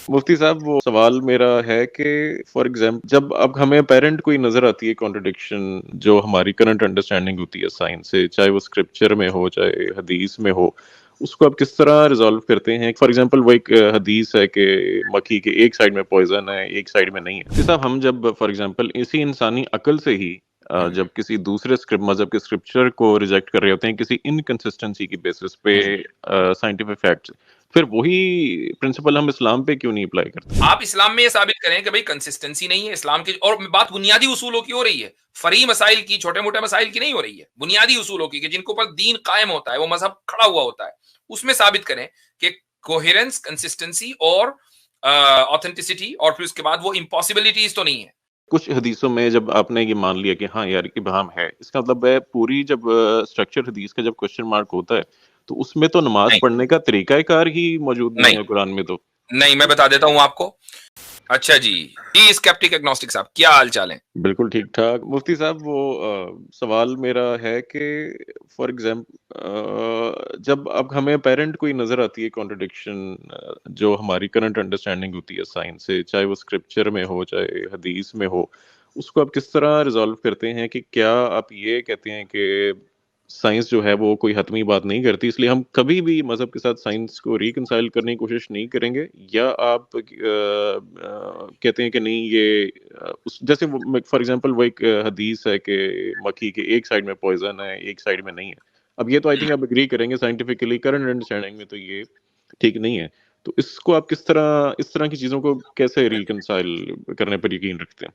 مفتی صاحب وہ سوال میرا ہے کہ فار ایگزامپل جب اب ہمیں پیرنٹ کوئی نظر آتی ہے کانٹرڈکشن جو ہماری کرنٹ انڈرسٹینڈنگ ہوتی ہے سائنس سے، چاہے وہ اسکرپچر میں ہو چاہے حدیث میں ہو، اس کو آپ کس طرح ریزالو کرتے ہیں؟ فار ایگزامپل وہ ایک حدیث ہے کہ مکھی کے ایک سائڈ میں پوائزن ہے ایک سائڈ میں نہیں ہے، مفتی صاحب ہم جب فار ایگزامپل اسی انسانی عقل سے ہی جب کسی دوسرے مذہب کے اسکرپچر کو ریجیکٹ کر رہے ہوتے ہیں کسی انکنسسٹنسی کی بیسس پہ سائنٹیفک فیکٹس، پھر وہی پرنسپل ہم اسلام پہ کیوں نہیں اپلائی کرتے؟ آپ اسلام میں یہ ثابت کریں کہ بھائی کنسسٹنسی نہیں ہے اسلام کی، اور بات بنیادی اصولوں کی ہو رہی ہے، فرعی مسائل کی، چھوٹے موٹے مسائل کی نہیں ہو رہی ہے، بنیادی اصولوں کی کہ جن کے اوپر دین قائم ہوتا ہے، وہ مذہب کھڑا ہوا ہوتا ہے، اس میں ثابت کریں کہ کوہیرنس، کنسسٹنسی اور آتھینٹسٹی، اور پھر اس کے بعد وہ امپاسبلٹیز تو نہیں ہے۔ کچھ حدیثوں میں جب آپ نے یہ مان لیا کہ ہاں یار ابہام ہے، اس کا مطلب ہے پوری جب اسٹرکچر حدیث کا جب کوشچن مارک ہوتا ہے تو اس میں تو نماز نہیں پڑھنے کا طریقہ کار ہی موجود نہیں نہیں ہے قرآن میں تو۔ نہیں، میں بتا دیتا ہوں آپ کو۔ اچھا جی اسکیپٹک ایگنوسٹک صاحب، کیا حال چال ہے؟ بالکل ٹھیک ٹھاک مفتی صاحب وہ سوال میرا ہے کہ فار ایگزامپل جب اب ہمیں پیرنٹ کوئی نظر آتی ہے کانٹرڈکشن جو ہماری کرنٹ انڈرسٹینڈنگ ہوتی ہے سائنس سے، چاہے وہ اسکرپچر میں ہو چاہے حدیث میں ہو، اس کو آپ کس طرح ریزالو کرتے ہیں؟ کہ کیا آپ یہ کہتے ہیں کہ سائنس جو ہے وہ کوئی حتمی بات نہیں کرتی، اس لیے ہم کبھی بھی مذہب کے ساتھ سائنس کو ریکنسائل کرنے کی کوشش نہیں کریں گے، یا آپ کہتے ہیں کہ نہیں یہ جیسے فار ایگزامپل وہ ایک حدیث ہے کہ مکھی کے ایک سائڈ میں پوائزن ہے ایک سائڈ میں نہیں ہے، اب یہ تو آئی تھنک آپ اگری کریں گے سائنٹیفکلی کرنٹ انڈرسٹینڈنگ میں تو یہ ٹھیک نہیں ہے، تو اس کو آپ کس طرح اس طرح کی چیزوں کو کیسے ریکنسائل کرنے پر یقین رکھتے ہیں؟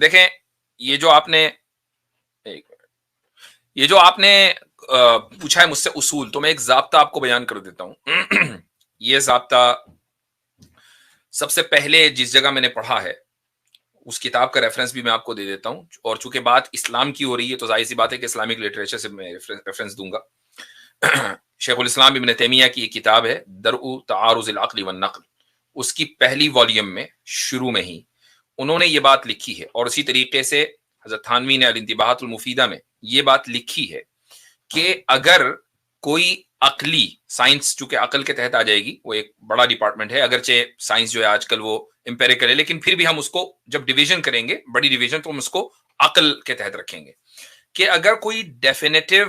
دیکھیں، یہ جو آپ نے پوچھا ہے مجھ سے اصول، تو میں ایک ضابطہ آپ کو بیان کر دیتا ہوں۔ یہ ضابطہ سب سے پہلے جس جگہ میں نے پڑھا ہے اس کتاب کا ریفرنس بھی میں آپ کو دے دیتا ہوں، اور چونکہ بات اسلام کی ہو رہی ہے تو ظاہر سی بات ہے کہ اسلامک لٹریچر سے میں ریفرنس دوں گا۔ شیخ الاسلام ابن تیمیہ کی ایک کتاب ہے درء تعارض العقل والنقل، اس کی پہلی والیوم میں شروع میں ہی انہوں نے یہ بات لکھی ہے، اور اسی طریقے سے حضرت تھانوی نے الانتباہات المفیدہ میں یہ بات لکھی ہے کہ اگر کوئی عقلی سائنس، چونکہ عقل کے تحت آ جائے گی، وہ ایک بڑا ڈپارٹمنٹ ہے، اگرچہ سائنس جو ہے آج کل وہ امپیریکل ہے، لیکن پھر بھی ہم اس کو جب ڈویژن کریں گے، بڑی ڈویژن، تو ہم اس کو عقل کے تحت رکھیں گے کہ اگر کوئی ڈیفینیٹو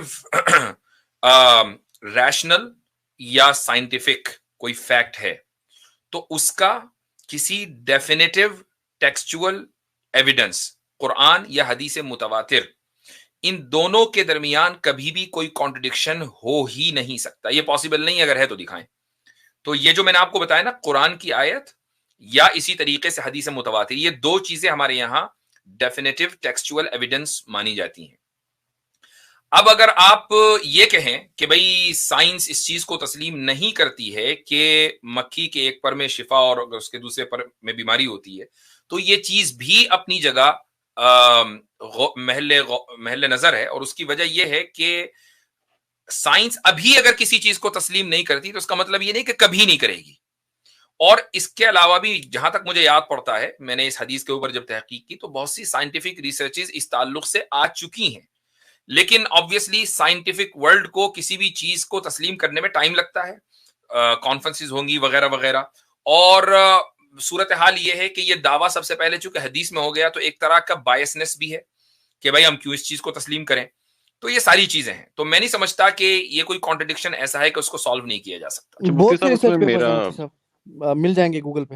ریشنل یا سائنٹیفک کوئی فیکٹ ہے تو اس کا کسی ڈیفینیٹو ٹیکسچول ایویڈنس، قرآن یا حدیث متواتر، ان دونوں کے درمیان کبھی بھی کوئی کانٹرڈکشن ہو ہی نہیں سکتا، یہ پاسبل نہیں، اگر ہے تو دکھائیں۔ تو یہ جو میں نے آپ کو بتایا نا، قرآن کی آیت یا اسی طریقے سے حدیث متواتر، یہ دو چیزیں ہمارے یہاں ڈیفینیٹو ٹیکسچول ایویڈنس مانی جاتی ہیں۔ اب اگر آپ یہ کہیں کہ بھئی سائنس اس چیز کو تسلیم نہیں کرتی ہے کہ مکھی کے ایک پر میں شفا اور اس کے دوسرے پر میں بیماری ہوتی ہے، تو یہ چیز بھی اپنی جگہ محل نظر ہے، اور اس کی وجہ یہ ہے کہ سائنس ابھی اگر کسی چیز کو تسلیم نہیں کرتی تو اس کا مطلب یہ نہیں کہ کبھی نہیں کرے گی۔ اور اس کے علاوہ بھی جہاں تک مجھے یاد پڑتا ہے، میں نے اس حدیث کے اوپر جب تحقیق کی تو بہت سی سائنٹیفک ریسرچز اس تعلق سے آ چکی ہیں، لیکن آبویسلی سائنٹیفک ورلڈ کو کسی بھی چیز کو تسلیم کرنے میں ٹائم لگتا ہے، کانفرنسز ہوں گی وغیرہ وغیرہ، اور صورتحال یہ ہے کہ یہ دعویٰ سب سے پہلے چونکہ حدیث میں ہو گیا تو ایک طرح کا بائسنس بھی ہے کہ بھائی ہم کیوں اس چیز کو تسلیم کریں، تو یہ ساری چیزیں ہیں، تو میں نہیں سمجھتا کہ یہ کوئی کانٹرڈکشن ایسا ہے کہ اس کو سالو نہیں کیا جا سکتا۔ مفتی بہت سے صاحب اس میں ریسرچ پیپرز میرا ہیں مفتی صاحب، مل جائیں گے گوگل پہ۔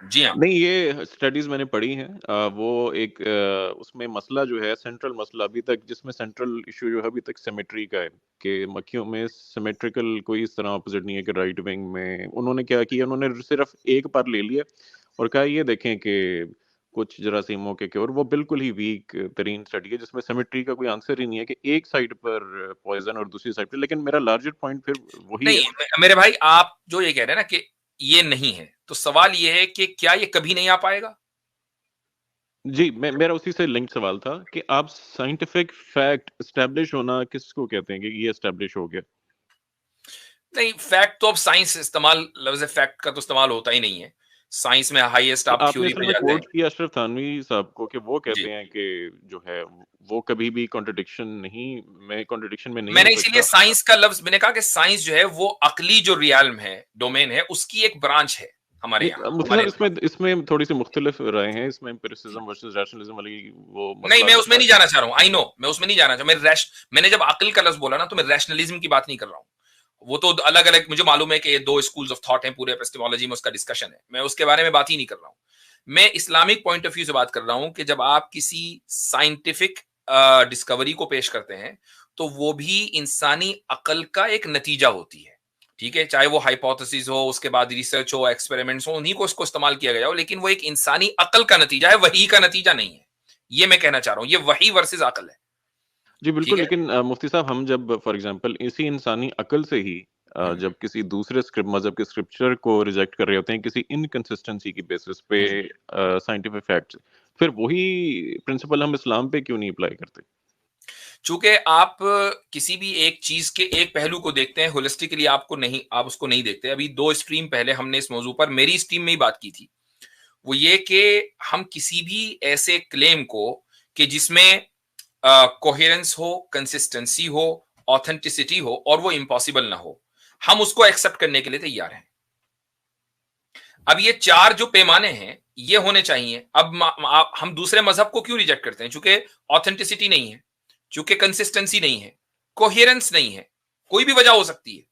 جی ہاں، نہیں، یہ اسٹڈیز میں نے پڑھی ہیں، وہ ایک اس میں مسئلہ جو ہے سینٹرل مسئلہ ابھی تک، جس میں سینٹرل ایشو جو ہے ابھی تک سیمیٹری کا ہے کہ مکھیوں میں سیمیٹریکل کوئی اس طرح اپوزٹ نہیں ہے کہ رائٹ ونگ میں انہوں نے کیا کیا، انہوں نے صرف ایک پر لے لیا اور کہا یہ دیکھیں کہ کچھ جراثیموں کے اور وہ بالکل ہی ویک ترین اسٹڈی ہے جس میں سیمیٹری کا کوئی آنسر ہی نہیں ہے کہ ایک سائڈ پر پوائزن اور دوسری سائڈ پہ، لیکن میرا لارجر پوائنٹ پھر وہی ہے۔ نہیں میرے بھائی، آپ جو یہ کہہ رہے ہیں نا کہ یہ نہیں ہے، تو سوال یہ ہے کہ کیا یہ کبھی نہیں آ پائے گا؟ جی، میرا اسی سے لنک سوال تھا کہ آپ سائنٹیفک فیکٹ اسٹیبلش ہونا کس کو کہتے ہیں کہ یہ اسٹیبلش ہو گیا؟ نہیں، فیکٹ تو اب سائنس استعمال، لفظ فیکٹ کا تو استعمال ہوتا ہی نہیں ہے سائنس میں، ہائیسٹ آپ آپ نے تھیوری اصل پہ میں جاتے ہیں۔ کوٹ کیا اشرف تھانوی صاحب کو کہ وہ جی، کہتے ہیں کہ جو ہے وہ کبھی بھی کانٹرڈکشن میں نہیں میں ہو نے اسی لیے سکتا۔ سائنس کا لفظ میں نے کہا کہ سائنس جو ہے وہ عقلی جو ریالم ہے، ڈومین ہے، اس کی ایک برانچ ہے، ہمارے یہاں. اس میں تھوڑی سی مختلف رائے ہیں. اس میں امپیریسزم ورسز ریشنلزم والی وہ نہیں, میں اس میں نہیں جانا چاہ رہا ہوں. آئی نو میں اس میں نہیں جانا چاہ رہا. میں نے جب عقل کا لفظ بولا نا تو میں ریشنلزم کی بات نہیں کر رہا ہوں. وہ تو الگ الگ, مجھے معلوم ہے کہ 2 اسکولز آف تھاٹ ہیں پورے ایپسٹیمولوجی میں, اس کا ڈسکشن ہے, میں اس کے بارے میں بات ہی نہیں کر رہا ہوں. میں اسلامک پوائنٹ آف ویو سے بات کر رہا ہوں کہ جب آپ کسی سائنٹیفک ڈسکوری کو پیش کرتے ہیں تو وہ بھی انسانی عقل کا ایک نتیجہ ہوتی ہے. ٹھیک ہے, چاہے وہ ہائپوتھسز ہو, اس کے بعد ریسرچ ہو, ایکسپیریمنٹس ہو, انہیں کو اس کو استعمال کیا گیا ہو, لیکن وہ ایک انسانی عقل کا نتیجہ ہے, وحی کا نتیجہ نہیں ہے. یہ میں کہنا چاہ رہا ہوں, یہ وحی ورسز عقل ہے. جی بالکل. لیکن مفتی صاحب, ہم جب فار ایگزامپل اسی انسانی عقل سے ہی جب کسی دوسرے مذہب کے اسکرپچر کو ریجیکٹ کر رہے ہوتے ہیں کسی انکنسسٹنسی کی بیسس پہ سائنٹیفک فیکٹس, پھر وہی پرنسپل ہم اسلام پہ کیوں نہیں اپلائی کرتے؟ چونکہ آپ کسی بھی ایک چیز کے ایک پہلو کو دیکھتے ہیں ہولسٹکلی, آپ اس کو نہیں دیکھتے. ابھی 2 اسٹریم پہلے ہم نے اس موضوع پر میری اسٹریم میں ہی بات کی تھی. وہ یہ کہ ہم کسی بھی ایسے کلیم کو کہ جس میں کوہیرنس ہو, کنسسٹنسی ہو, آتھینٹسٹی ہو اور وہ امپاسبل نہ ہو, ہم اس کو ایکسپٹ کرنے کے لیے تیار ہیں. اب یہ 4 جو پیمانے ہیں یہ ہونے چاہیے. اب ہم دوسرے مذہب کو کیوں ریجیکٹ کرتے ہیں؟ چونکہ آتھینٹسٹی نہیں ہے, چونکہ کنسسٹنسی نہیں ہے, کوہیرنس نہیں ہے. کوئی بھی وجہ ہو سکتی ہے.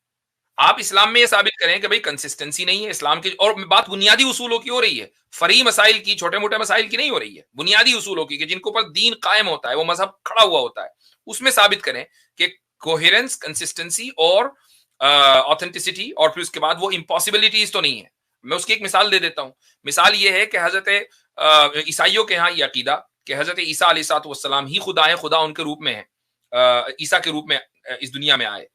آپ اسلام میں یہ ثابت کریں کہ بھئی کنسسٹنسی نہیں ہے اسلام کی, اور بات بنیادی اصولوں کی ہو رہی ہے, فرعی مسائل کی, چھوٹے موٹے مسائل کی نہیں ہو رہی ہے, بنیادی اصولوں کی کہ جن کے اوپر دین قائم ہوتا ہے, وہ مذہب کھڑا ہوا ہوتا ہے. اس میں ثابت کریں کہ کوہیرنس, کنسسٹنسی اور آتھینٹسٹی, اور پھر اس کے بعد وہ امپاسبلٹیز تو نہیں ہے. میں اس کی ایک مثال دے دیتا ہوں. مثال یہ ہے کہ حضرت عیسائیوں کے ہاں یہ عقیدہ کہ حضرت عیسیٰ علیہ الصلوۃ والسلام ہی خدا ہیں, خدا ان کے روپ میں ہے, عیسیٰ کے روپ میں اس دنیا میں آئے.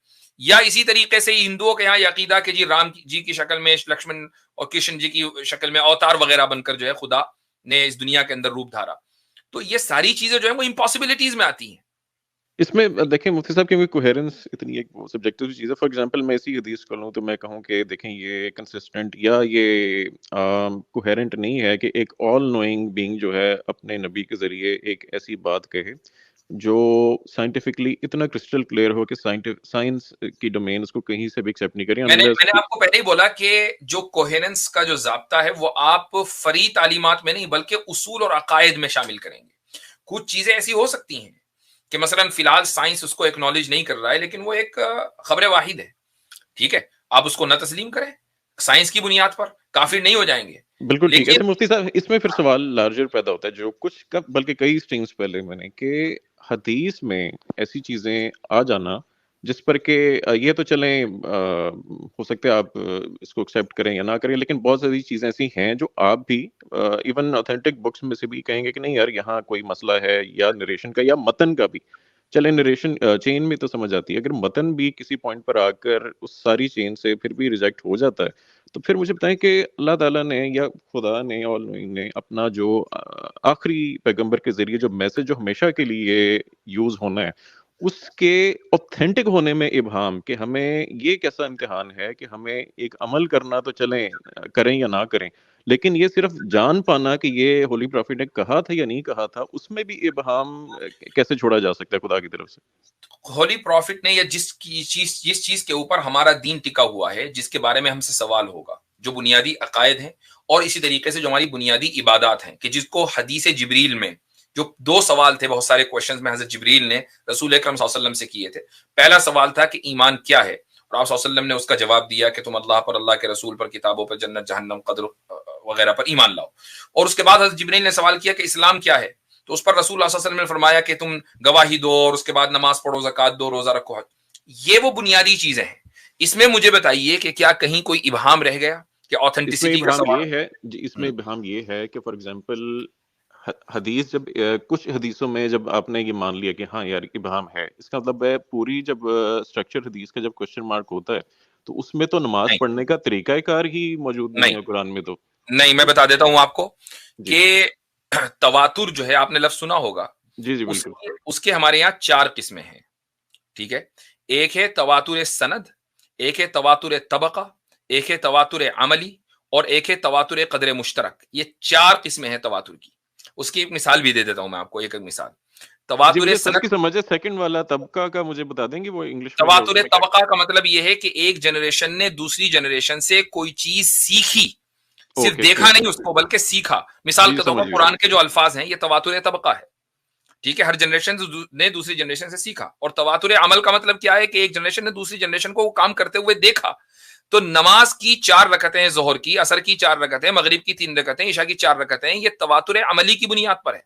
یا اسی طریقے سے ہندوؤں کے یہاں یہ عقیدہ کہ جی رام جی کی شکل میں, لکشمن اور کرشن جی کی شکل میں اوتار وغیرہ بن کر جو ہے خدا نے اس دنیا کے اندر روپ دھارا. تو یہ ساری چیزیں جو ہیں وہ امپاسبلٹیز میں آتی ہیں. اس میں دیکھیں مفتی صاحب, کیونکہ کوہیرنس اتنی ایک سبجیکٹو چیز ہے. فار ایگزامپل میں اسی حدیث کو لوں تو میں کہوں کہ دیکھیں یہ کنسسٹنٹ یا یہ کوہیرنٹ نہیں ہے کہ ایک آل نوئنگ بینگ جو ہے اپنے نبی کے ذریعے ایک ایسی بات کہے جو سائنٹیفکلی اتنا کرسٹل کلیئر ہو کہ سائنس کی ڈومین اس کو کہیں سے بھی ایکسیپٹ نہیں کریں. میں نے آپ کو پہلے ہی بولا کہ جو کوہیرنس کا جو ضابطہ ہے وہ آپ فری تعلیمات میں نہیں بلکہ اصول اور عقائد میں شامل کریں گے. کچھ چیزیں ایسی ہو سکتی ہیں کہ مثلا فی الحال سائنس اس کو ایکنالج نہیں کر رہا ہے, لیکن وہ ایک خبر واحد ہے. ٹھیک ہے, آپ اس کو نہ تسلیم کریں, سائنس کی بنیاد پر کافر نہیں ہو جائیں گے. بالکل ٹھیک ہے. مفتی صاحب, اس میں پھر سوال لارجر پیدا ہوتا ہے جو کچھ بلکہ کئی اسٹرینگز پہلے میں نے کہ حدیث میں ایسی چیزیں آ جانا جس پر کہ یہ تو چلیں ہو سکتے آپ اس کو ایکسیپٹ کریں یا نہ کریں, لیکن بہت ساری چیزیں ایسی ہیں جو آپ بھی ایون اوتھینٹک بکس میں سے بھی کہیں گے کہ نہیں یار یہاں کوئی مسئلہ ہے, یا نریشن کا یا متن کا بھی. چلے نریشن چین میں تو سمجھ آتی ہے, اگر متن بھی کسی پوائنٹ پر آ کر اس ساری چین سے پھر بھی ریجیکٹ ہو جاتا ہے تو پھر مجھے بتائیں کہ اللہ تعالیٰ نے یا خدا نے آل نوئنگ نے اپنا جو آخری پیغمبر کے ذریعے جو میسج جو ہمیشہ کے لیے یوز ہونا ہے اس کے اوتھینٹک ہونے میں ابہام, کہ ہمیں یہ کیسا امتحان ہے کہ ہمیں ایک عمل کرنا تو چلیں کریں یا نہ کریں, لیکن یہ صرف جان پانا کہ یہ ہولی پروفٹ نے کہا تھا یا نہیں کہا تھا, اس میں بھی ابہام کیسے چھوڑا جا سکتا ہے خدا کی طرف سے؟ ہولی پروفٹ نے یا جس چیز کے اوپر ہمارا دین ٹکا ہوا ہے, جس کے بارے میں ہم سے سوال ہوگا, جو بنیادی عقائد ہیں, اور اسی طریقے سے جو ہماری بنیادی عبادات ہیں, کہ جس کو حدیث جبریل میں جو 2 سوال تھے بہت سارے کوشچنز میں حضرت جبریل نے رسول اکرم صلی اللہ علیہ وسلم سے کیے تھے. پہلا سوال تھا کہ ایمان کیا ہے, اور آپ صلی اللہ علیہ وسلم نے اس کا جواب دیا کہ تم اللہ پر, اللہ کے رسول پر, کتابوں پر, جنت جہنم قدر وغیرہ پر ایمان لاؤ. اور اس کے بعد حضرت جبریل نے سوال کیا کہ اسلام کیا ہے, تو اس پر رسول اللہ صلی اللہ علیہ وسلم نے فرمایا کہ تم گواہی دو, اور اس کے بعد نماز پڑھو, زکات دو, روزہ رکھو, حج. یہ وہ بنیادی چیزیں ہیں. اس میں مجھے بتائیے کہ کیا کہیں کوئی ابہام رہ گیا کہ آتھینٹسٹی کا سوال یہ ہے جی, اس میں ابہام یہ ہے کہ فار ایگزامپل حدیث جب کچھ حدیثوں میں جب آپ نے یہ مان لیا کہ ہاں یار ابہام ہے, اس کا مطلب ہے پوری جب اسٹرکچر حدیث کا جب کوشچن مارک ہوتا ہے تو اس میں تو نماز پڑھنے کا طریقہ کار ہی موجود نہیں ہے قرآن میں. تو نہیں, میں بتا دیتا ہوں آپ کو کہ تواتر جو ہے, آپ نے لفظ سنا ہوگا. جی جی بالکل. اس کے ہمارے یہاں 4 قسمیں ہیں. ٹھیک ہے, ایک ہے تواتر سند, ایک ہے تواتر طبقہ, ایک ہے تواتر عملی, اور ایک ہے تواتر قدر مشترک. یہ 4 قسمیں ہیں تواتر کی. اس کی ایک مثال بھی دے دیتا ہوں میں آپ کو, ایک مثال. تواتر سند کی سمجھ ہے, سیکنڈ والا طبقہ کا مجھے بتا دیں گے وہ انگلش. تواتر طبقہ کا مطلب یہ ہے کہ ایک جنریشن نے دوسری جنریشن سے کوئی چیز سیکھی, صرف دیکھا نہیں اس کو بلکہ سیکھا. مثال کے طور پر قرآن کے جو الفاظ ہیں یہ تواتر طبقہ ہے, ٹھیک ہے, ہر جنریشن نے دوسری جنریشن سے سیکھا. اور تواتر عمل کا مطلب کیا ہے کہ ایک جنریشن نے دوسری جنریشن کو وہ کام کرتے ہوئے دیکھا. تو نماز کی 4 رکعتیں, ظہر کی, عصر کی 4 رکعتیں, مغرب کی 3 رکعتیں, عشاء کی 4 رکعتیں, یہ تواتر عملی کی بنیاد پر ہے.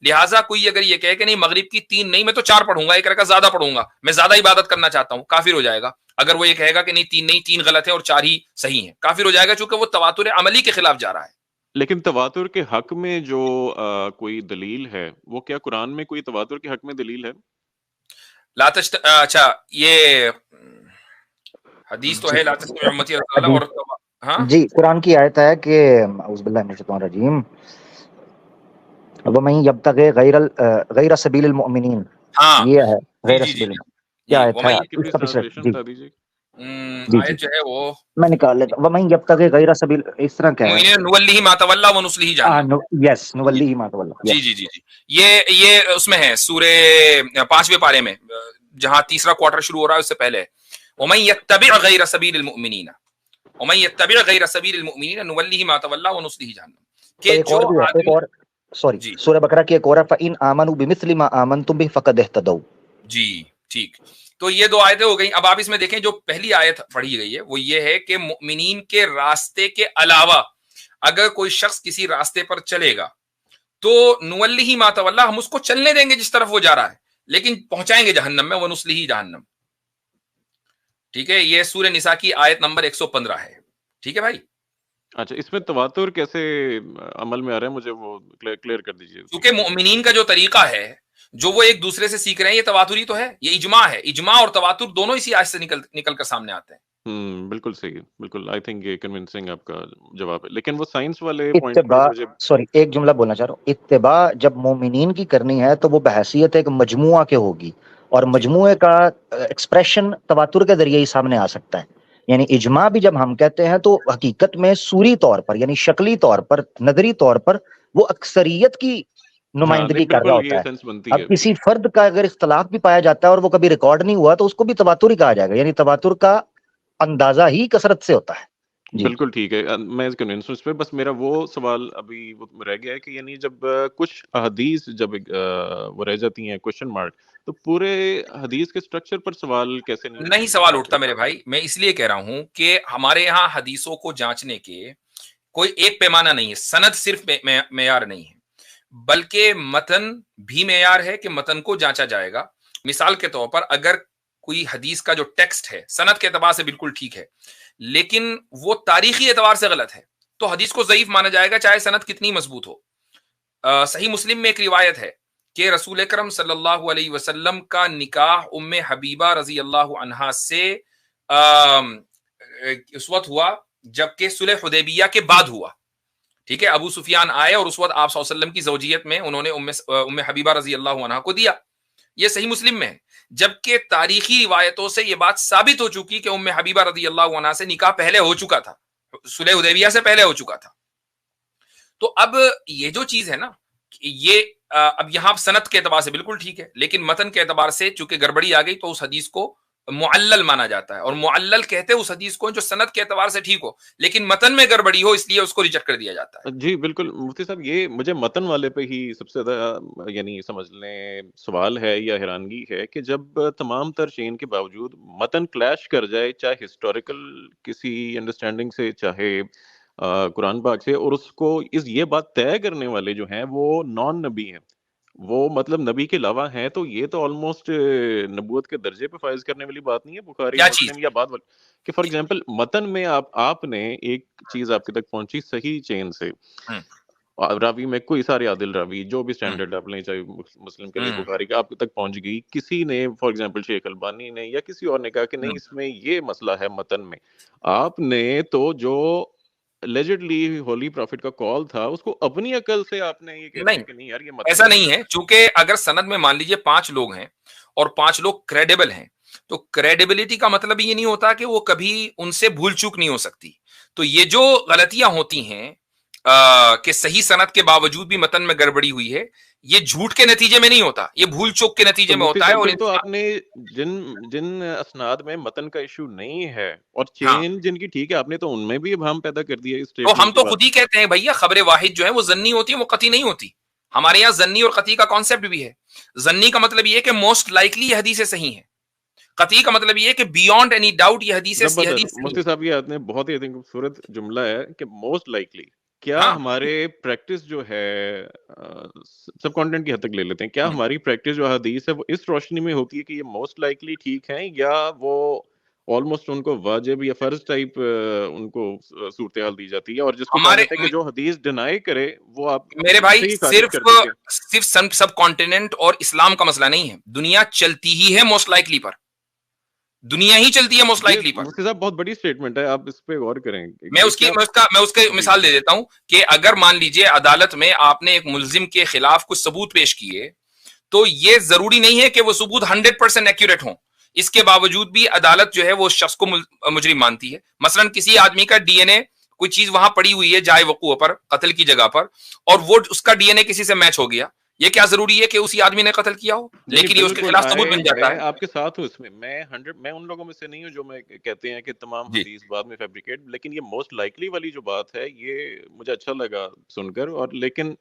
لہٰذا کوئی اگر یہ کہے کہ نہیں مغرب کی 3 نہیں, میں تو 4 پڑھوں گا, 1 رکعت زیادہ پڑھوں گا, میں زیادہ عبادت کرنا چاہتا ہوں, کافر ہو جائے گا. اگر وہ یہ کہے گا کہ نہیں 3 نہیں, 3 غلط ہے اور 4 ہی صحیح ہیں, کافر ہو جائے گا, چونکہ وہ تواتر عملی کے خلاف جا رہا ہے. لیکن تواتر کے حق میں جو کوئی دلیل ہے, وہ کیا قرآن میں کوئی تواتر کے حق میں دلیل ہے؟ اچھا, یہ حدیث تو ہے لا تستوی امتی اور ہاں جی, قرآن کی آیت ہے کہ اعوذ باللہ من الشیطان الرجیم وَمَن يَبْتَغِ غَيْرَ سَبِيلِ الْمُؤْمِنِينَ, یہ ہے غیر سبیل. کیا آیت ہے اس کا پچھلے؟ جی آیت جو ہے وہ میں نکال لیتا ہوں. وَمَن يَبْتَغِ غَيْرَ سَبِيلِ, اس طرح کیا ہے, نُوَلِّهِ مَا تَوَلَّىٰ وَنُصْلِهِ جَهَنَّمَ. یس, نُوَلِّهِ مَا تَوَلَّىٰ. جی یہ اس میں ہے سورہ 5ویں پارے میں, جہاں تیسرا کوارٹر شروع ہو رہا ہے, اس سے پہلے وَمَن يَتَّبِعْ غَيْرَ سَبِيلِ الْمُؤْمِنِينَ وَمَن يَتَّبِعْ غَيْرَ سَبِيلِ الْمُؤْمِنِينَ نُوَلِّهِ مَا تَوَلَّىٰ وَنُصْلِهِ جَهَنَّمَ. کہ جو ایک اور سوری, سورہ بقرہ کی ایک اور ہے فَإِنْ آمَنُوا بِمِثْلِ مَا آمَنْتُمْ بِهِ فَقَدِ اهْتَدَوْا. جی ٹھیک. تو یہ 2 آیتیں ہو گئیں. اب آپ اس میں دیکھیں جو پہلی آیت پڑھی گئی ہے وہ یہ ہے کہ مؤمنین کے راستے کے علاوہ اگر کوئی شخص کسی راستے پر چلے گا تو نُوَلِّهِ مَا تَوَلَّىٰ, ہم اس کو چلنے دیں گے جس طرف وہ جا رہا ہے, لیکن پہنچائیں گے جہنم میں, وَنُصْلِهِ جہنم. ٹھیک ہے, یہ سورہ نساء کی آیت نمبر 115 ہے. ٹھیک ہے بھائی. اچھا, اس میں تواتر کیسے عمل میں آ رہا ہے, مجھے وہ کلیئر کر دیجیے. کیونکہ مؤمنین کا جو طریقہ ہے جو وہ ایک دوسرے سے سیکھ رہے ہیں, یہ تواتر ہی تو ہے, یہ اجماع ہے. اجماع اور تواتر دونوں اسی آیت سے نکل کر سامنے آتے ہیں. بالکل صحیح, بالکل. آئی تھنک یہ کنونسنگ آپ کا جواب ہے. لیکن وہ سائنس والے اتباع, سوری ایک جملہ بولنا چاہ رہا ہوں. اتباع جب مومنین کی کرنی ہے تو وہ بحیثیت ایک مجموعہ کے ہوگی, اور مجموعے کا ایکسپریشن تواتر کے ذریعے ہی سامنے آ سکتا ہے. یعنی اجماع بھی جب ہم کہتے ہیں تو حقیقت میں صوری طور پر, یعنی شکلی طور پر, نظری طور پر وہ اکثریت کی نمائندگی کر رہا ہوتا ہے. اب کسی فرد کا اگر اختلاف بھی پایا جاتا ہے اور وہ کبھی ریکارڈ نہیں ہوا تو اس کو بھی تواتر ہی کہا جائے گا. یعنی تواتر کا اندازہ ہی کثرت سے ہوتا ہے. بالکل ٹھیک ہے, میں کنوینس ہوں اس پہ. بس میرا وہ سوال ابھی رہ گیا ہے کہ یعنی جب کچھ حدیث جب وہ رہ جاتی ہیں کوشچن مارک, تو پورے حدیث کے سٹرکچر پر سوال کیسے نہیں سوال اٹھتا میرے بھائی. میں اس لیے کہہ رہا ہوں کہ ہمارے یہاں حدیثوں کو جانچنے کے کوئی ایک پیمانہ نہیں ہے. سند صرف معیار نہیں ہے, بلکہ متن بھی معیار ہے کہ متن کو جانچا جائے گا. مثال کے طور پر اگر کوئی حدیث کا جو ٹیکسٹ ہے سند کے اعتبار سے بالکل ٹھیک ہے, لیکن وہ تاریخی اعتبار سے غلط ہے, تو حدیث کو ضعیف مانا جائے گا چاہے سند کتنی مضبوط ہو. صحیح مسلم میں ایک روایت ہے کہ رسول اکرم صلی اللہ علیہ وسلم کا نکاح ام حبیبہ رضی اللہ عنہا سے اس وقت ہوا جبکہ صلح حدیبیہ کے بعد ہوا. ٹھیک ہے, ابو سفیان آئے اور اس وقت آپ صلی اللہ علیہ وسلم کی زوجیت میں انہوں نے ام حبیبہ رضی اللہ عنہا کو دیا. یہ صحیح مسلم میں ہے, جبکہ تاریخی روایتوں سے یہ بات ثابت ہو چکی کہ ام حبیبہ رضی اللہ عنہا سے نکاح پہلے ہو چکا تھا, صلح حدیبیہ سے پہلے ہو چکا تھا. تو اب یہ جو چیز ہے نا, یہ اب یہاں سند کے اعتبار سے بالکل ٹھیک ہے, لیکن متن کے اعتبار سے چونکہ گڑبڑی آ گئی تو اس حدیث کو معلل مانا جاتا ہے. اور معلل کہتے ہیں اس حدیث کو جو سند کے اعتبار سے ٹھیک ہو لیکن متن میں گڑبڑی ہو, اس لیے اس کو ریجیکٹ کر دیا جاتا ہے. جی بالکل مفتی صاحب, یہ مجھے متن والے پہ ہی سب سے زیادہ یعنی سمجھ لیں سوال ہے یا حیرانگی ہے کہ جب تمام تر چین کے باوجود متن کلیش کر جائے, چاہے ہسٹوریکل کسی انڈرسٹینڈنگ سے, چاہے قرآن پاک سے, اور اس کو یہ بات طے کرنے والے جو ہیں وہ نان نبی ہیں, وہ مطلب نبی کے علاوہ ہیں, تو یہ تو آلموسٹ نبوت کے درجے پہ فائز کرنے والی بات نہیں ہے. بخاری مسلم یا بعد کہ فار ایگزامپل متن میں آپ نے ایک چیز آپ کے تک پہنچی صحیح چین سے, راوی میں کوئی سارے عادل راوی جو بھی سٹینڈرڈ آپ لیں, چاہے مسلم کے لیے بخاری کا, آپ تک پہنچ گئی. کسی نے فار ایگزامپل شیخ البانی نے یا کسی اور نے کہا کہ نہیں اس میں یہ مسئلہ ہے متن میں, آپ نے تو جو لیجڈلی ہولی پروفٹ کا کال تھا اس کو اپنی عقل سے آپ نے یہ کہہ دیا کہ نہیں یار یہ متن ایسا نہیں ہے. چونکہ اگر سند میں مان لیجئے 5 لوگ ہیں اور 5 لوگ کریڈیبل ہیں, تو کریڈیبلٹی کا مطلب یہ نہیں ہوتا کہ وہ کبھی ان سے بھول چوک نہیں ہو سکتی. تو یہ جو غلطیاں ہوتی ہیں کہ صحیح سند کے باوجود بھی متن میں گڑبڑی ہوئی ہے، یہ جھوٹ کے نتیجے میں نہیں ہوتا، یہ بھول چوک کے نتیجے میں ہوتا ہے. اور تو آپ نے جن اسناد میں متن کا ایشو نہیں ہے اور چین جن کی ٹھیک ہے، آپ نے تو ان میں بھی ابہام پیدا کر دیا. تو ہم تو خود ہی کہتے ہیں بھیا خبر واحد جو ہے وہ ظنی ہوتی ہے، وہ قطعی نہیں ہوتی. ہمارے یہاں ظنی اور قطعی کا کانسیپٹ بھی ہے. ظنی کا مطلب یہ ہے کہ موسٹ لائکلی یہ حدیث صحیح ہے، قطعی کا مطلب یہ ہے کہ بیونڈ اینی ڈاؤٹ یہ حدیث. مفتی صاحب یہ آپ نے بہت ہی خوبصورت جملہ ہے کہ موسٹ لائکلی. کیا ہمارے پریکٹس جو ہے سب کانٹینٹ کی حد تک لے لیتے ہیں، کیا ہماری پریکٹس جو حدیث ہے وہ اس روشنی میں ہوتی ہے کہ یہ موسٹ لائکلی ٹھیک ہیں، یا وہ آلموسٹ ان کو واجب یا فرض ٹائپ ان کو صورتحال دی جاتی ہے، اور جس کو کہتے ہیں کہ جو حدیث ڈینائی کرے وہ آپ میرے بھائی صرف سب کانٹیننٹ اور اسلام کا مسئلہ نہیں ہے، دنیا چلتی ہی ہے موسٹ لائکلی پر، دنیا ہی چلتی ہے موسٹ لائکلی پر. مفتی صاحب بہت بڑی اسٹیٹمنٹ ہے، آپ اس پہ غور کریں. میں اس کی مثال دے دیتا ہوں کہ اگر مان لیجئے عدالت میں آپ نے ایک ملزم کے خلاف کچھ ثبوت پیش کیے، تو یہ ضروری نہیں ہے کہ وہ ثبوت 100% ایکوریٹ ہوں. اس کے باوجود بھی عدالت جو ہے وہ شخص کو مجرم مانتی ہے. مثلا کسی آدمی کا ڈی این اے کوئی چیز وہاں پڑی ہوئی ہے جائے وقوع پر، قتل کی جگہ پر، اور وہ اس کا ڈی این اے کسی سے میچ ہو گیا، یہ کیا ضروری ہے کہ اسی آدمی نے قتل کیا ہو؟ لیکن یہ اس کے خلاف ثبوت بن جاتا ہے. آپ کے ساتھ ہوں اس میں، میں ان لوگوں میں سے نہیں ہوں جو میں کہتے ہیں کہ تمام حدیث بعد میں فیبریکیٹ، لیکن یہ موسٹ لائکلی والی جو بات ہے یہ مجھے اچھا لگا سن کر. اور لیکن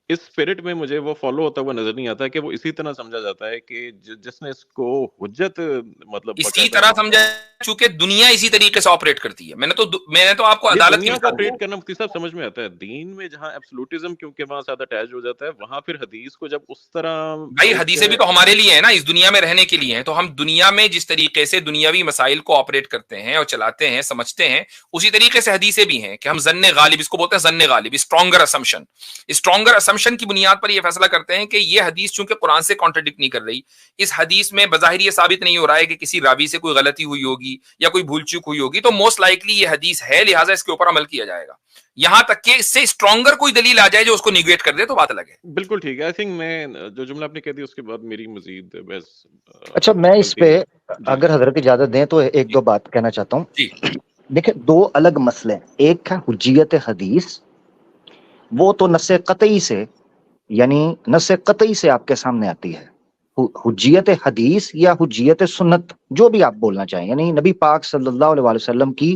اس اسپرٹ میں مجھے وہ فالو ہوتا ہوا نظر نہیں آتا کہ وہ اسی طرح سمجھا جاتا ہے کہ جس نے اس کو حجت مطلب اسی طرح سمجھا، چونکہ دنیا اسی طریقے سے آپریٹ کرتی ہے. میں نے تو آپ کو عدالت کی آپریٹ کرنا مفتی صاحب سمجھ میں آتا ہے. دین میں جہاں ایبسولوٹزم کیونکہ وہاں زیادہ اٹیچ ہو جاتا ہے، وہاں پھر حدیث کو جب اس طرح بھائی حدیثیں بھی تو ہمارے لیے ہیں نا، اس دنیا میں رہنے کے لیے ہیں. تو ہم دنیا میں جس طریقے سے دنیاوی مسائل کو آپریٹ کرتے ہیں اور چلاتے ہیں سمجھتے ہیں، اسی طریقے سے حدیثیں بھی ہیں کہ ہم ظن غالب، اس کو بولتے ہیں ظن غالب، اسٹرانگر اسمپشن کی بنیاد پر یہ فیصلہ کرتے ہیں کہ یہ حدیث چونکہ قرآن سے کانٹرڈکٹ نہیں کر رہی، اس حدیث میں بظاہر یہ ثابت نہیں ہو رہا ہے کہ کسی راوی سے کوئی غلطی ہوئی ہوگی یا کوئی بھول چوک ہوئی ہوگی، تو موسٹ لائکلی یہ حدیث ہے، لہٰذا اس کے اوپر عمل کیا جائے گا. یہاں تک کہ اس سے اسٹرانگر کوئی دلیل آ جائے جو اس کو نیگیٹ کر دے تو بات الگ ہے. بالکل ٹھیک ہے. آئی تھنک میں جو جملہ آپ نے کہہ دیا اس کے بعد میری مزید بحث. اچھا میں اس پہ اگر حضرت اجازت دیں تو ایک دو بات کہنا چاہتا ہوں. دیکھیں دو الگ مسئلے ہیں. ایک ہے حجیت حدیث، وہ تو نص قطعی سے یعنی نص قطعی سے آپ کے سامنے آتی ہے. حجیت حدیث یا حجیت سنت جو بھی آپ بولنا چاہیں، یعنی نبی پاک صلی اللہ علیہ وسلم کی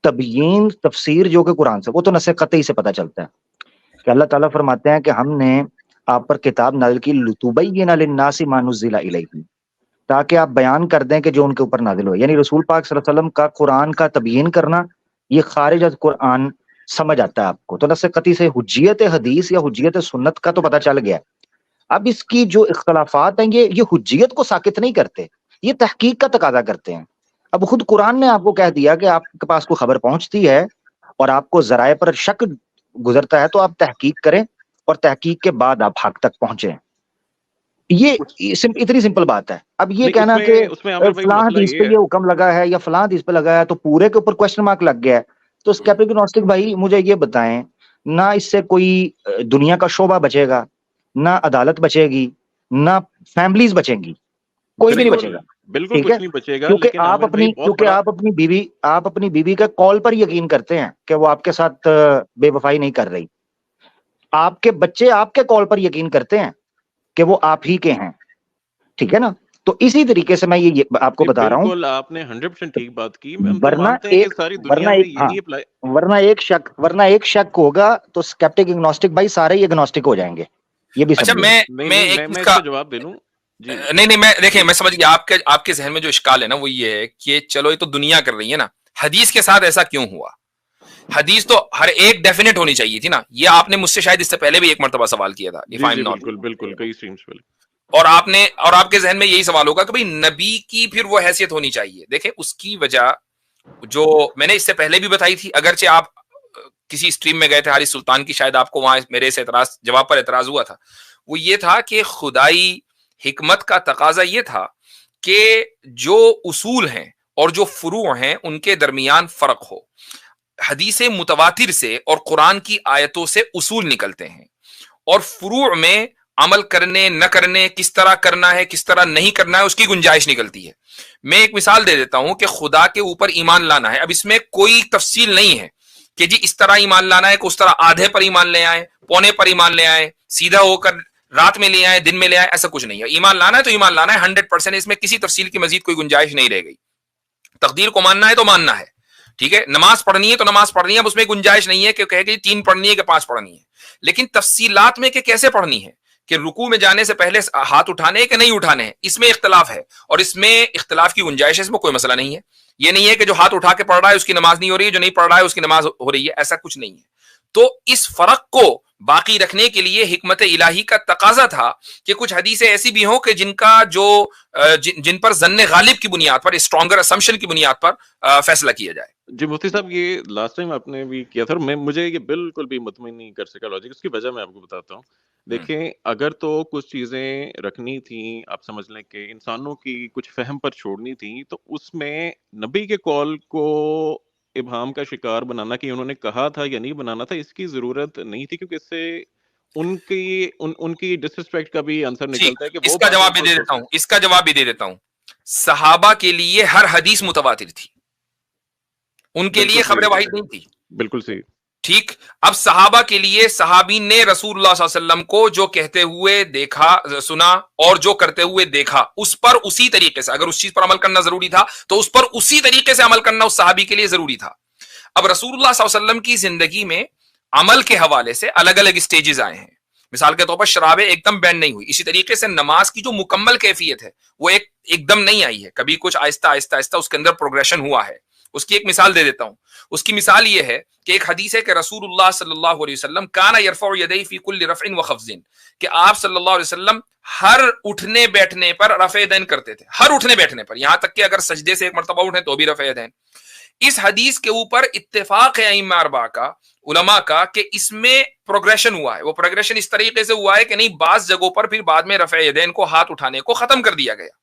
تبیین تفسیر جو کہ قرآن سے، وہ تو نص قطعی سے پتہ چلتا ہے کہ اللہ تعالیٰ فرماتے ہیں کہ ہم نے آپ پر کتاب نازل کی لتبین للناس ما نزل الیہم، تاکہ آپ بیان کر دیں کہ جو ان کے اوپر نازل ہوئے. یعنی رسول پاک صلی اللہ علیہ وسلم کا قرآن کا تبیین کرنا یہ خارج از قرآن سمجھ آتا ہے آپ کو. تو نص قطعی سے حجیت حدیث یا حجیت سنت کا تو پتہ چل گیا. اب اس کی جو اختلافات ہیں یہ حجیت کو ساکت نہیں کرتے، یہ تحقیق کا تقاضا کرتے ہیں. اب خود قرآن نے آپ کو کہہ دیا کہ آپ کے پاس کوئی خبر پہنچتی ہے اور آپ کو ذرائع پر شک گزرتا ہے تو آپ تحقیق کریں اور تحقیق کے بعد آپ حق تک پہنچیں. یہ اتنی سمپل بات ہے. اب یہ کہنا کہ فلاں حدیث پہ یہ حکم لگا ہے یا فلاں حدیث پہ لگا ہے تو پورے کے اوپر کوشچن مارک لگ گیا ہے. تو اسکیپٹک گنوسٹک بھائی مجھے یہ بتائیں، نہ اس سے کوئی دنیا کا شعبہ بچے گا، نہ عدالت بچے گی، نہ فیملیز بچیں گی، کوئی بھی نہیں بچے گا. بالکل کچھ نہیں بچے گا. کیونکہ آپ اپنی بیوی کا کال پر یقین کرتے ہیں کہ وہ آپ کے ساتھ بے وفائی نہیں کر رہی. آپ کے بچے آپ کے کال پر یقین کرتے ہیں کہ وہ آپ ہی کے ہیں. ٹھیک ہے نا؟ تو اسی طریقے سے میں یہ آپ کو بتا رہا ہوں. بالکل آپ نے 100% ٹھیک بات کی. ورنہ ایک شک ہوگا تو اسکیپٹک اگنوسٹک بھائی سارے ہی اگنوسٹک ہو جائیں گے. یہ بھی اچھا میں اس کا جواب دے لوں. نہیں میں دیکھیں میں سمجھ گیا آپ کے ذہن میں جو اشکال ہے نا وہ یہ ہے کہ چلو یہ تو دنیا کر رہی ہے نا، حدیث کے ساتھ ایسا کیوں ہوا؟ حدیث تو ہر ایک ڈیفینیٹ ہونی چاہیے تھی نا. یہ آپ نے مجھ سے شاید اس سے پہلے بھی ایک مرتبہ سوال کیا تھا. بالکل کئی اسٹریمز پہ. اور آپ کے ذہن میں یہی سوال ہوگا کہ بھئی نبی کی پھر وہ حیثیت ہونی چاہیے. دیکھیں اس کی وجہ جو میں نے اس سے پہلے بھی بتائی تھی، اگرچہ آپ کسی اسٹریم میں گئے تھے حارث سلطان کی، شاید آپ کو وہاں میرے سے جواب پر اعتراض ہوا تھا. وہ یہ تھا کہ خدائی حکمت کا تقاضا یہ تھا کہ جو اصول ہیں اور جو فروع ہیں ان کے درمیان فرق ہو. حدیث متواتر سے اور قرآن کی آیتوں سے اصول نکلتے ہیں، اور فروع میں عمل کرنے نہ کرنے، کس طرح کرنا ہے کس طرح نہیں کرنا ہے، اس کی گنجائش نکلتی ہے. میں ایک مثال دے دیتا ہوں کہ خدا کے اوپر ایمان لانا ہے. اب اس میں کوئی تفصیل نہیں ہے کہ جی اس طرح ایمان لانا ہے کہ اس طرح آدھے پر ایمان لے آئے, پونے پر ایمان لے آئے, سیدھا ہو کر رات میں لے آئے, دن میں لے آئے, ایسا کچھ نہیں ہے. ایمان لانا ہے تو ایمان لانا ہے 100%, اس میں کسی تفصیل کی مزید کوئی گنجائش نہیں رہ گئی. تقدیر کو ماننا ہے تو ماننا ہے, ٹھیک ہے, نماز پڑھنی ہے تو نماز پڑھنی ہے, اب اس میں گنجائش نہیں ہے کہ کہے کہ 3 پڑھنی ہے کہ 5 پڑھنی ہے. لیکن تفصیلات میں کہ کیسے پڑھنی ہے, کہ رکوع میں جانے سے پہلے ہاتھ اٹھانے کہ نہیں اٹھانے ہیں, اس میں اختلاف ہے, اور اس میں اختلاف کی گنجائش ہے, اس میں کوئی مسئلہ نہیں ہے. یہ نہیں ہے کہ جو ہاتھ اٹھا کے پڑھ رہا ہے اس کی نماز نہیں ہو رہی ہے, جو نہیں پڑھ رہا ہے اس کی نماز ہو رہی ہے, ایسا کچھ نہیں ہے. تو اس فرق کو باقی رکھنے کے لیے حکمت الہی کا تقاضا تھا کہ کچھ حدیثیں ایسی بھی ہوں کہ جن پر ظن غالب کی بنیاد پر, اسٹرانگر اسمپشن کی بنیاد پر فیصلہ کیا جائے. جی مفتی صاحب, یہ لاسٹ ٹائم آپ نے بھی کیا تھا اور مجھے یہ بالکل بھی مطمئن نہیں کر سکا لاجک. اس کی وجہ میں آپ کو بتاتا ہوں. دیکھیں, اگر تو کچھ چیزیں رکھنی تھیں, آپ سمجھ لیں کہ انسانوں کی کچھ فہم پر چھوڑنی تھیں, تو اس میں نبی کے قول کو ابہام کا شکار بنانا کہ انہوں نے کہا تھا یا نہیں بنانا تھا, اس کی ضرورت نہیں تھی, کیونکہ اس سے ان کی ڈسرسپیکٹ کا بھی آنسر نکلتا ہے کہ وہ اس کا جواب بھی دے دیتا ہوں. صحابہ کے لیے ہر حدیث متواتر تھی, ان کے لیے خبر واحد نہیں تھی. بالکل صحیح, ٹھیک. اب صحابہ کے لیے صحابی نے رسول اللہ صلی اللہ علیہ وسلم کو جو کہتے ہوئے دیکھا, سنا, اور جو کرتے ہوئے دیکھا, اس پر اسی طریقے سے, اگر اس چیز پر عمل کرنا ضروری تھا تو اس پر اسی طریقے سے عمل کرنا اس صحابی کے لیے ضروری تھا. اب رسول اللہ صلی اللہ علیہ وسلم کی زندگی میں عمل کے حوالے سے الگ الگ اسٹیجز آئے ہیں. مثال کے طور پر شرابیں ایک دم بین نہیں ہوئی, اسی طریقے سے نماز کی جو مکمل کیفیت ہے وہ ایک دم نہیں آئی ہے, کبھی کچھ آہستہ آہستہ آہستہ اس کے اندر پروگریشن ہوا ہے. اس کی ایک مثال دے دیتا ہوں. اس کی مثال یہ ہے کہ ایک حدیث ہے کہ رسول اللہ صلی اللہ علیہ وسلم کانا یرفع یدیہ فی کل رفع و خفض, کہ آپ صلی اللہ علیہ وسلم ہر اٹھنے بیٹھنے پر رفع یدین کرتے تھے, ہر اٹھنے بیٹھنے پر, یہاں تک کہ اگر سجدے سے ایک مرتبہ اٹھیں تو بھی رفع یدین. اس حدیث کے اوپر اتفاق ہے ائمہ اربعہ کا, علماء کا, کہ اس میں پروگریشن ہوا ہے. وہ پروگریشن اس طریقے سے ہوا ہے کہ نہیں, بعض جگہوں پر پھر بعد میں رفع یدین کو, ہاتھ اٹھانے کو ختم کر دیا گیا.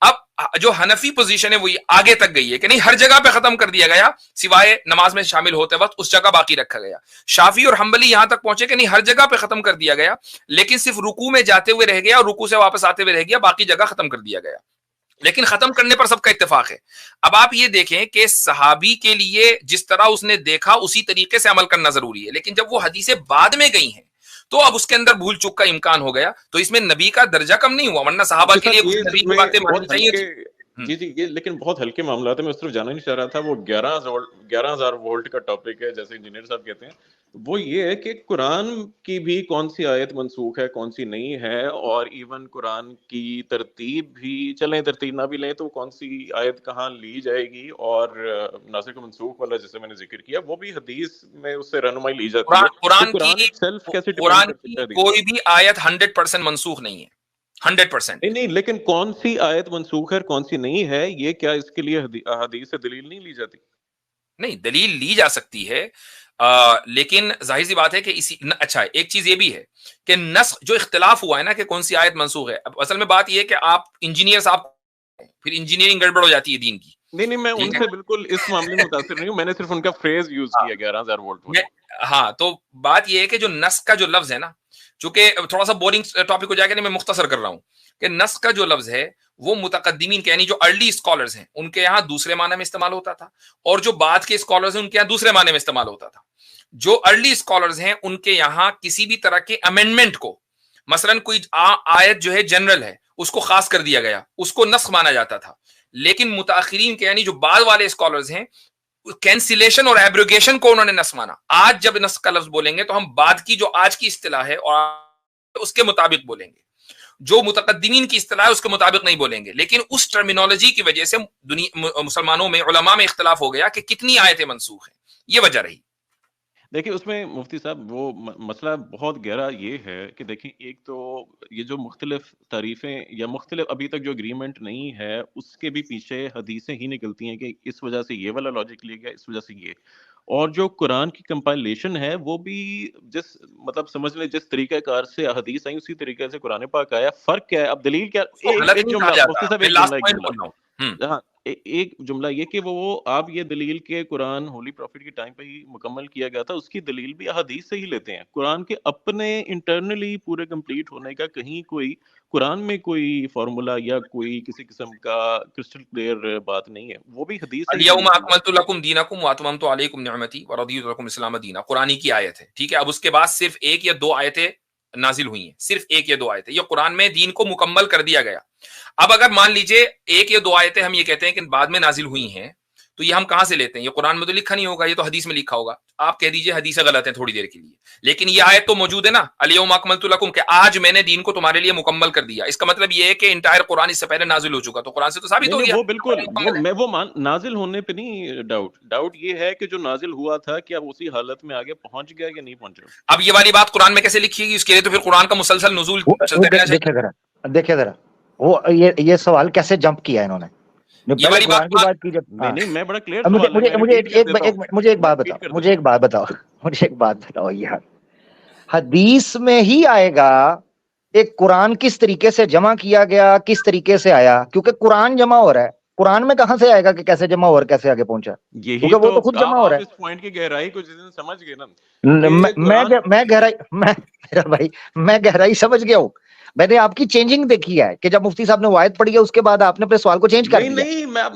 اب جو حنفی پوزیشن ہے وہ آگے تک گئی ہے کہ نہیں, ہر جگہ پہ ختم کر دیا گیا, سوائے نماز میں شامل ہوتے وقت اس جگہ باقی رکھا گیا. شافعی اور حنبلی یہاں تک پہنچے کہ نہیں, ہر جگہ پہ ختم کر دیا گیا, لیکن صرف رکوع میں جاتے ہوئے رہ گیا اور رکوع سے واپس آتے ہوئے رہ گیا, باقی جگہ ختم کر دیا گیا. لیکن ختم کرنے پر سب کا اتفاق ہے. اب آپ یہ دیکھیں کہ صحابی کے لیے جس طرح اس نے دیکھا اسی طریقے سے عمل کرنا ضروری ہے, لیکن جب وہ حدیثیں بعد میں گئی ہیں تو اب اس کے اندر بھول چک کا امکان ہو گیا, تو اس میں نبی کا درجہ کم نہیں ہوا, ورنہ صحابہ کے لیے کچھ نبی کی باتیں ماننی چاہیے. جی یہ لیکن بہت ہلکے معاملات ہیں, میں اس طرف جانا نہیں چاہ رہا تھا. وہ 11,000 وولٹ کا ٹاپک ہے, جیسے انجینئر صاحب کہتے ہیں. وہ یہ ہے کہ قرآن کی بھی کون سی آیت منسوخ ہے, کون سی نہیں ہے, اور ایون قرآن کی ترتیب بھی, چلیں ترتیب نہ بھی لیں تو کون سی آیت کہاں لی جائے گی, اور ناسخ و منسوخ والا جیسے میں نے ذکر کیا وہ بھی حدیث میں اس سے رہنمائی لی جاتی ہے. قرآن کی کوئی بھی آیت 100% منسوخ نہیں ہے, 100% نہیں, لیکن کون سی آیت منسوخ ہے کون سی نہیں ہے, یہ کیا اس کے لیے حدیث سے دلیل نہیں لی جاتی؟ نہیں, دلیل لی جا سکتی ہے, لیکن ظاہر سی بات ہے کہ اچھا ایک چیز یہ بھی ہے کہ نسخ جو اختلاف ہوا ہے نا کہ کون سی آیت منسوخ ہے, اب اصل میں بات یہ ہے کہ آپ انجینئر صاحب, پھر انجینئرنگ گڑبڑ ہو جاتی ہے دین کی. نہیں میں ان سے بالکل اس معاملے میں متاثر نہیں ہوں, میں نے صرف ان کا فریز یوز کیا 11,000 وولٹ. ہاں, تو بات یہ ہے کہ جو نسخ کا جو لفظ ہے نا, چونکہ تھوڑا سا بورنگ ٹاپک ہو جائے گا, میں مختصر کر رہا ہوں کہ نسخ کا جو لفظ ہے وہ متقدمین کے یعنی جو ارلی اسکالرز ہیں ان کے یہاں دوسرے معنی میں استعمال ہوتا تھا, اور جو بعد کے اسکالرز ہیں ان کے یہاں دوسرے معنی میں استعمال ہوتا تھا. جو ارلی اسکالرز ہیں ان کے یہاں کسی بھی طرح کے امینڈمنٹ کو, مثلا کوئی آیت جو ہے جنرل ہے اس کو خاص کر دیا گیا, اس کو نسخ مانا جاتا تھا. لیکن متاخرین کے یعنی جو بعد والے اسکالرز ہیں, کینسلیشن اور ایبروگیشن کو انہوں نے نسخ مانا. آج جب نسخ کا لفظ بولیں گے تو ہم بعد کی جو آج کی اصطلاح ہے اور اس کے مطابق بولیں گے, جو متقدمین کی اصطلاح ہے اس کے مطابق نہیں بولیں گے. لیکن اس ٹرمینالوجی کی وجہ سے مسلمانوں میں, علماء میں اختلاف ہو گیا کہ کتنی آیتیں منسوخ ہیں, یہ وجہ رہی. دیکھیں اس میں مفتی صاحب وہ مسئلہ بہت گہرا یہ ہے کہ دیکھیں, ایک تو یہ جو مختلف تعریفیں یا مختلف ابھی تک جو اگریمنٹ نہیں ہے اس کے بھی پیچھے حدیثیں ہی نکلتی ہیں کہ اس وجہ سے یہ والا لاجک لیا گیا, اس وجہ سے یہ. اور جو قرآن کی کمپائلیشن ہے وہ بھی جس مطلب سمجھ لیں جس طریقہ کار سے حدیث آئی اسی طریقے سے قرآن پاک آیا. فرق کیا ہے, اب دلیل کیا, ایک جملہ یہ کہ وہ آپ یہ دلیل کہ قرآن ہولی پروفٹ کے ٹائم پہ ہی مکمل کیا گیا تھا، اس کی دلیل بھی احادیث سے ہی لیتے ہیں. قرآن کے اپنے انٹرنلی پورے کمپلیٹ ہونے کا کہیں کوئی قرآن میں کوئی فارمولا یا کوئی کسی قسم کا کرسٹل کلیئر بات نہیں ہے، وہ بھی حدیث سے ہی الیوم دلیل دی اکملت لکم دینکم واتممت علیکم نعمتی ورضیت لکم اسلام دینا، قرآن کی آیت ہے. ٹھیک ہے، اب اس کے بعد صرف ایک یا دو آیتیں نازل ہوئی ہیں، صرف ایک یا دو آیتیں، یہ قرآن میں دین کو مکمل کر دیا گیا. اب اگر مان لیجئے ایک یا دو آیتیں ہم یہ کہتے ہیں کہ بعد میں نازل ہوئی ہیں، تو یہ ہم کہاں سے لیتے ہیں؟ یہ قرآن میں تو لکھا نہیں ہوگا، یہ تو حدیث میں لکھا ہوگا. آپ کہہ دیجئے حدیثیں غلط ہیں تھوڑی دیر کے لیے، لیکن یہ آیت تو موجود ہے نا، الیوم اکملت لکم، کہ آج میں نے دین کو تمہارے لیے مکمل کر دیا. اس کا مطلب یہ ہے کہ انٹائر قرآن اس سے پہلے نازل ہو چکا، تو قرآن سے تو ثابت ہو نہیں گیا وہ بالکل وہ نازل ہونے پہ نہیں ڈاؤٹ یہ ہے کہ جو نازل ہوا تھا کیا وہ اسی حالت میں آگے پہنچ گیا یا نہیں پہنچا. اب یہ والی بات قرآن میں کیسے لکھی گی؟ اس کے لیے تو پھر قرآن کا مسلسل نزول چلتا رہنا چاہیے. دیکھیں ذرا وہ یہ سوال کیسے جمپ کیا انہوں نے. یہ والی بات کی جب نہیں میں بڑا کلیئر مجھے ایک بات بتاؤ یار، حدیث میں ہی آئے گا ایک قرآن کس طریقے سے جمع کیا گیا، کس طریقے سے آیا، کیونکہ قرآن جمع ہو رہا ہے. قرآن میں کہاں سے آئے گا کہ کیسے جمع ہو اور کیسے آگے پہنچا؟ یہی وہ تو خود جمع ہو رہا ہے. اس پوائنٹ کی گہرائی کو جس دن سمجھ گئے نا، میں گہرائی سمجھ گیا ہوں. میں نے آپ کی چینجنگ دیکھی ہے کہ جب مفتی صاحب نے وائد پڑھی ہے اس کے بعد آپ نے اپنے سوال کو چینج کر دیا.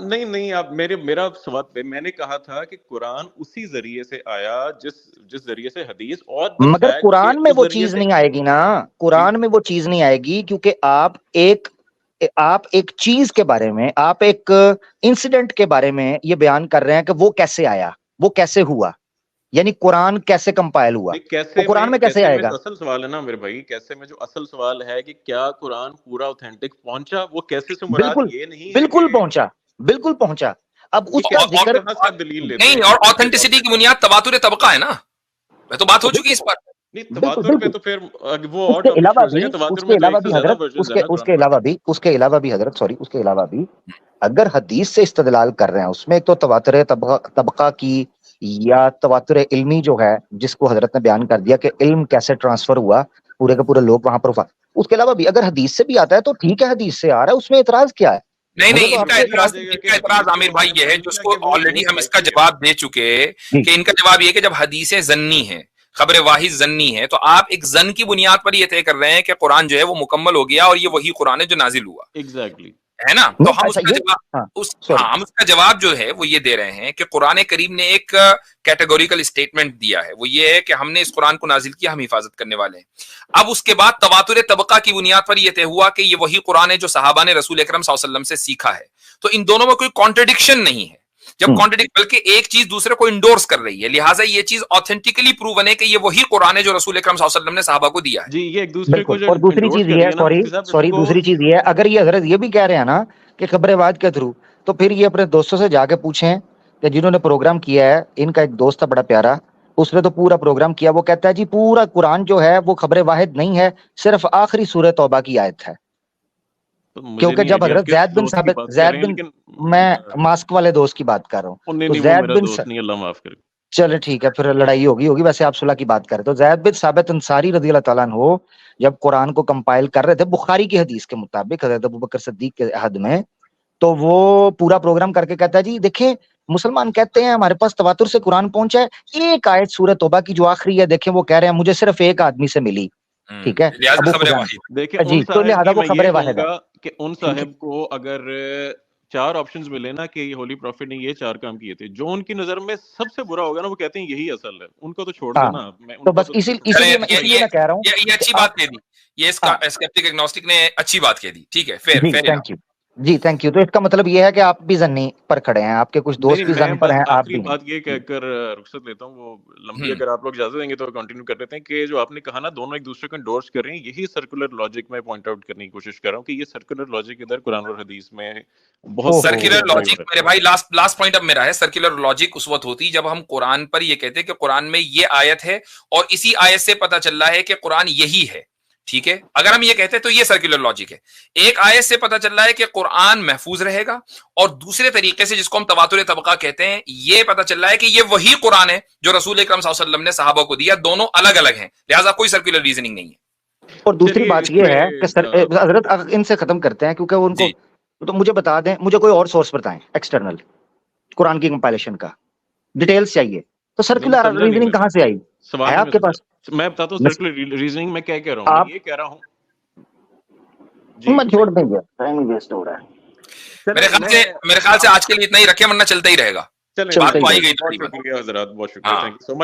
نہیں آپ میرا سوال، میں نے کہا تھا کہ قرآن اسی ذریعے سے آیا جس ذریعے سے حدیث، اور مگر قرآن میں وہ چیز نہیں آئے گی نا، قرآن میں وہ چیز نہیں آئے گی، کیونکہ آپ ایک چیز کے بارے میں، آپ ایک انسیڈنٹ کے بارے میں یہ بیان کر رہے ہیں کہ وہ کیسے آیا، وہ کیسے ہوا، یعنی قرآن کیسے کمپائل ہوا، تو قرآن میں کیسے آئے گا؟ اصل سوال ہے نا میرے بھائی، کیسے میں جو اصل سوال ہے کہ کیا قرآن پورا اوتھینٹک پہنچا، وہ کیسے سے مراد یہ نہیں ہے. بالکل پہنچا. اب اس کا ذکر نہیں، اور آتھینٹسٹی کی بنیاد تواتر طبقہ ہے نا، میں تو بات ہو چکی اس پر. اس کے علاوہ بھی حضرت اگر حدیث سے استدلال کر رہے ہیں، اس میں تو تواتر طبقہ کی یا تواتر علمی جو ہے، جس کو حضرت نے بیان کر دیا کہ علم کیسے ٹرانسفر ہوا، پورے کے پورے لوگ وہاں پر. اس کے علاوہ بھی اگر حدیث سے بھی آتا ہے تو ٹھیک ہے، حدیث سے آ رہا ہے، اس میں اعتراض کیا ہے؟ نہیں ان کا اعتراض عامر بھائی یہ ہے جس کو آلریڈی ہم اس کا جواب دے چکے کہ ان کا جواب یہ کہ جب حدیثیں ظنی ہیں، خبر واحد ظنی ہے، تو آپ ایک ظن کی بنیاد پر یہ طے کر رہے ہیں کہ قرآن جو ہے وہ مکمل ہو گیا اور یہ وہی قرآن ہے جو نازل ہوا. ایگزیکٹلی ہے نا. تو ہم اس کا جواب جو ہے وہ یہ دے رہے ہیں کہ قرآن کریم نے ایک کیٹیگوریکل اسٹیٹمنٹ دیا ہے، وہ یہ ہے کہ ہم نے اس قرآن کو نازل کیا، ہم حفاظت کرنے والے ہیں. اب اس کے بعد تواتر طبقہ کی بنیاد پر یہ طے ہوا کہ یہ وہی قرآن ہے جو صحابہ نے رسول اکرم صلی اللہ علیہ وسلم سے سیکھا ہے. تو ان دونوں میں کوئی کانٹرڈکشن نہیں ہے، بلکہ ایک چیز دوسرے کو انڈورس کر رہی ہے، لہٰذا یہ چیز آتھینٹیکلی پروون ہے کہ یہ وہی قرآن ہے جو رسول اکرم صلی اللہ علیہ وسلم نے صحابہ کو دیا ہے. جی یہ ایک دوسرے کو. اور دوسری چیز یہ ہے، دوسری چیز یہ ہے، اگر یہ حضرت یہ بھی کہہ رہے ہیں نا کہ خبر واحد کے تھرو، تو پھر یہ اپنے دوستوں سے جا کے پوچھیں کہ جنہوں نے پروگرام کیا ہے. ان کا ایک دوست تھا بڑا پیارا، اس نے تو پورا پروگرام کیا، وہ کہتا ہے جی پورا قرآن جو ہے وہ خبر واحد نہیں ہے، صرف آخری سورہ توبہ کی آیت ہے. کیونکہ جب حضرت زید بن میں ماسک والے دوست کی بات کر رہا ہوں، زید بن اللہ معاف کرے، چلے ٹھیک ہے پھر لڑائی ہوگی، ویسے آپ صلح کی بات کر رہے تو زید بن ثابت انصاری رضی اللہ تعالیٰ عنہ جب قرآن کو کمپائل کر رہے تھے بخاری کی حدیث کے مطابق حضرت ابوبکر صدیق کے عہد میں، تو وہ پورا پروگرام کر کے کہتا ہے جی دیکھیں مسلمان کہتے ہیں ہمارے پاس تواتر سے قرآن پہنچا ہے، ایک آیت سورہ توبہ کی جو آخری ہے دیکھیں وہ کہہ رہے ہیں مجھے صرف ایک آدمی سے ملی. ٹھیک ہے جی، تو لہٰذا وہ خبر واحد ہے کہ ان صاحب کو اگر 4 آپشنز ملے نا کہ یہ ہولی پروفٹ نے یہ 4 کام کیے تھے، جو ان کی نظر میں سب سے برا ہوگا نا وہ کہتے ہیں یہی اصل ہے، ان کو تو چھوڑ دینا. تو بس اسی لیے میں کہہ رہا ہوں یہ اچھی بات کہہ دی، یہ اسکیپٹک ایگنوسٹک نے اچھی بات کہہ دی. ٹھیک ہے، تھینک یو جی، تھینک یو. تو اس کا مطلب یہ ہے کہ آپ بھی ظنی پر کھڑے ہیں، آپ کے کچھ دوست بھی ظن پر ہیں، آپ بھی. بات یہ کہہ کر رخصت لیتا ہوں، وہ لمبی اگر آپ لوگ اجازت دیں گے تو کنٹینیو کر لیتے ہیں کہ جو آپ نے کہا نا دونوں ایک دوسرے کو انڈورس کر رہے ہیں، یہی سرکولر لاجک میں پوائنٹ آؤٹ کرنے کی کوشش کر رہا ہوں کہ یہ سرکولر لاجک ادھر قرآن اور حدیث میں بہت سرکولر لاجک. میرے بھائی لاسٹ پوائنٹ اب میرا ہے، سرکولر لاجک اس وقت ہوتی جب ہم قرآن پر یہ کہتے ہیں کہ قرآن میں یہ آیت ہے اور اسی آیت سے پتہ چل رہا ہے کہ قرآن یہی ہے. ٹھیک ہے، اگر ہم یہ کہتے ہیں تو یہ سرکولر لاجک ہے. ایک آیت سے پتہ چل رہا ہے کہ قرآن محفوظ رہے گا، اور دوسرے طریقے سے جس کو ہم تواتر طبقہ کہتے ہیں یہ پتہ چل رہا ہے کہ یہ وہی قرآن ہے جو رسول اکرم صلی اللہ علیہ وسلم نے صحابہ کو دیا. دونوں الگ الگ ہیں، لہٰذا کوئی سرکولر ریزننگ نہیں ہے. اور دوسری بات یہ ہے کہ حضرت ان سے ختم کرتے ہیں کیونکہ ان کو تو مجھے بتا دیں, مجھے کوئی اور سورس بتائیں ایکسٹرنل قرآن کی کمپائلیشن کا, ڈیٹیلز چاہیے. تو سرکولر ریزننگ کہاں سے آئی ہے آپ کے پاس؟ میں بتاتا ہوں سرکولر ریزننگ میں کیا کہہ رہا ہوں. میں یہ کہہ رہا ہوں میں چھوڑ دیں گے, ٹائم ویسٹ ہو رہا ہے. میرے خیال سے آج کے لیے اتنا ہی رکھیں, ورنہ چلتا ہی رہے گا. چلیں, بات تو آئی گئی بہت شکریہ حضرات, بہت شکریہ, تھینک یو سو مچ.